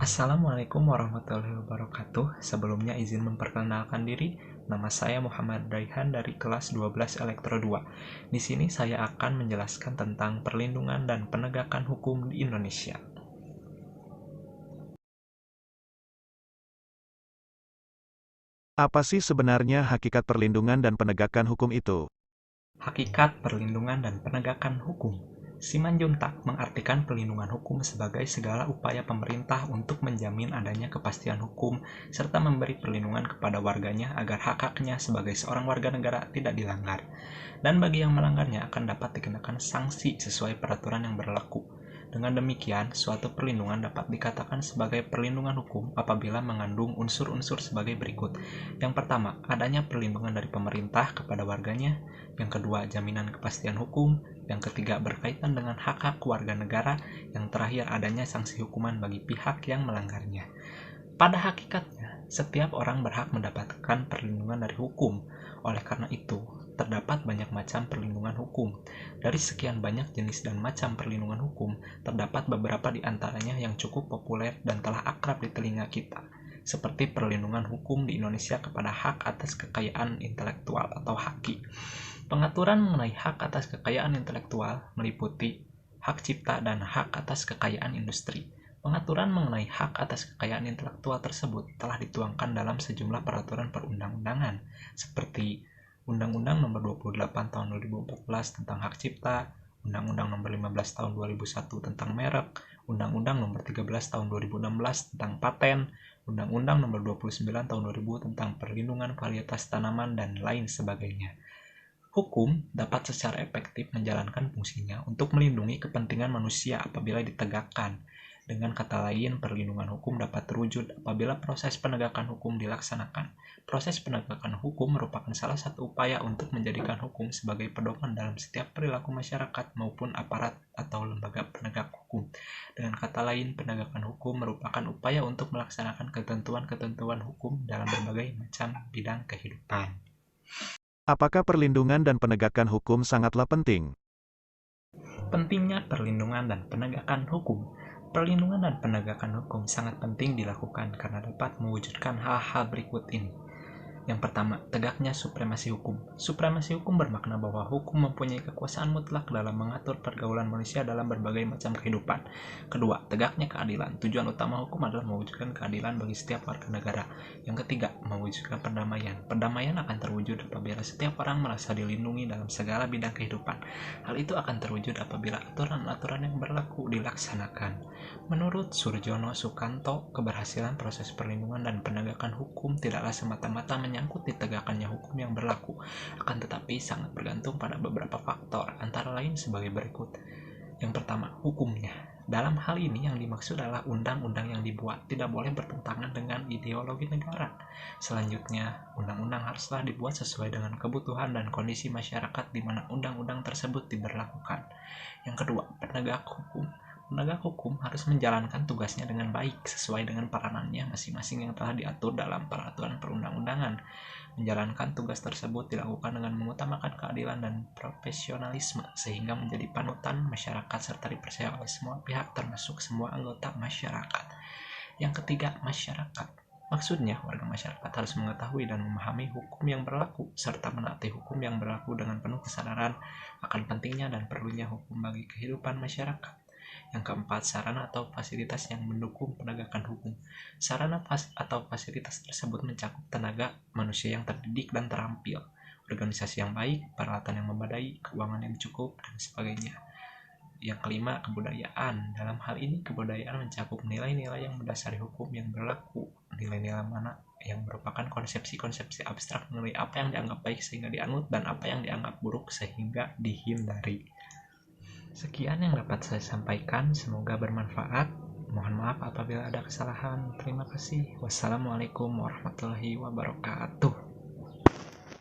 Assalamualaikum warahmatullahi wabarakatuh. Sebelumnya izin memperkenalkan diri. Nama saya Muhammad Raihan dari kelas 12 Elektro 2. Di sini saya akan menjelaskan tentang perlindungan dan penegakan hukum di Indonesia. Apa sih sebenarnya hakikat perlindungan dan penegakan hukum itu? Hakikat perlindungan dan penegakan hukum. Simanjuntak mengartikan perlindungan hukum sebagai segala upaya pemerintah untuk menjamin adanya kepastian hukum serta memberi perlindungan kepada warganya agar hak-haknya sebagai seorang warga negara tidak dilanggar. Dan bagi yang melanggarnya akan dapat dikenakan sanksi sesuai peraturan yang berlaku. Dengan demikian, suatu perlindungan dapat dikatakan sebagai perlindungan hukum apabila mengandung unsur-unsur sebagai berikut. Yang pertama, adanya perlindungan dari pemerintah kepada warganya. Yang kedua, jaminan kepastian hukum. Yang ketiga, berkaitan dengan hak-hak warga negara. Yang terakhir, adanya sanksi hukuman bagi pihak yang melanggarnya. Pada hakikatnya, setiap orang berhak mendapatkan perlindungan dari hukum. Oleh karena itu, terdapat banyak macam perlindungan hukum. Dari sekian banyak jenis dan macam perlindungan hukum, terdapat beberapa di antaranya yang cukup populer dan telah akrab di telinga kita, seperti perlindungan hukum di Indonesia kepada hak atas kekayaan intelektual atau HAKI. Pengaturan mengenai hak atas kekayaan intelektual meliputi hak cipta dan hak atas kekayaan industri. Pengaturan mengenai hak atas kekayaan intelektual tersebut telah dituangkan dalam sejumlah peraturan perundang-undangan, seperti Undang-Undang Nomor 28 Tahun 2014 tentang Hak Cipta, Undang-Undang Nomor 15 Tahun 2001 tentang Merek, Undang-Undang Nomor 13 Tahun 2016 tentang Paten, Undang-Undang Nomor 29 Tahun 2000 tentang Perlindungan Varietas Tanaman, dan lain sebagainya. Hukum dapat secara efektif menjalankan fungsinya untuk melindungi kepentingan manusia apabila ditegakkan. Dengan kata lain, perlindungan hukum dapat terwujud apabila proses penegakan hukum dilaksanakan. Proses penegakan hukum merupakan salah satu upaya untuk menjadikan hukum sebagai pedoman dalam setiap perilaku masyarakat maupun aparat atau lembaga penegak hukum. Dengan kata lain, penegakan hukum merupakan upaya untuk melaksanakan ketentuan-ketentuan hukum dalam berbagai macam bidang kehidupan. Apakah perlindungan dan penegakan hukum sangatlah penting? Pentingnya perlindungan dan penegakan hukum. Perlindungan dan penegakan hukum sangat penting dilakukan karena dapat mewujudkan hal-hal berikut ini. Yang pertama, tegaknya supremasi hukum. Supremasi hukum bermakna bahwa hukum mempunyai kekuasaan mutlak dalam mengatur pergaulan manusia dalam berbagai macam kehidupan. Kedua, tegaknya keadilan. Tujuan utama hukum adalah mewujudkan keadilan bagi setiap warga negara. Yang ketiga, mewujudkan perdamaian. Perdamaian akan terwujud apabila setiap orang merasa dilindungi dalam segala bidang kehidupan. Hal itu akan terwujud apabila aturan-aturan yang berlaku dilaksanakan. Menurut Surjono Sukanto, keberhasilan proses perlindungan dan penegakan hukum tidaklah semata-mata menyangkut ditegakkannya hukum yang berlaku, akan tetapi sangat bergantung pada beberapa faktor, antara lain sebagai berikut. Yang pertama, hukumnya. Dalam hal ini yang dimaksud adalah undang-undang yang dibuat tidak boleh bertentangan dengan ideologi negara. Selanjutnya, undang-undang haruslah dibuat sesuai dengan kebutuhan dan kondisi masyarakat di mana undang-undang tersebut diberlakukan. Yang kedua, penegak hukum. Penegak hukum harus menjalankan tugasnya dengan baik sesuai dengan peranannya masing-masing yang telah diatur dalam peraturan perundang-undangan. Menjalankan tugas tersebut dilakukan dengan mengutamakan keadilan dan profesionalisme sehingga menjadi panutan masyarakat serta dipercaya oleh semua pihak termasuk semua anggota masyarakat. Yang ketiga, masyarakat. Maksudnya, warga masyarakat harus mengetahui dan memahami hukum yang berlaku serta menaati hukum yang berlaku dengan penuh kesadaran akan pentingnya dan perlunya hukum bagi kehidupan masyarakat. Yang keempat, sarana atau fasilitas yang mendukung penegakan hukum. Sarana atau fasilitas tersebut mencakup tenaga manusia yang terdidik dan terampil, organisasi yang baik, peralatan yang memadai, keuangan yang cukup, dan sebagainya. Yang kelima, kebudayaan. Dalam hal ini, kebudayaan mencakup nilai-nilai yang mendasari hukum yang berlaku. Nilai-nilai mana yang merupakan konsepsi-konsepsi abstrak mengenai apa yang dianggap baik sehingga dianut dan apa yang dianggap buruk sehingga dihindari. Sekian yang dapat saya sampaikan, semoga bermanfaat. Mohon maaf apabila ada kesalahan. Terima kasih. Wassalamualaikum warahmatullahi wabarakatuh.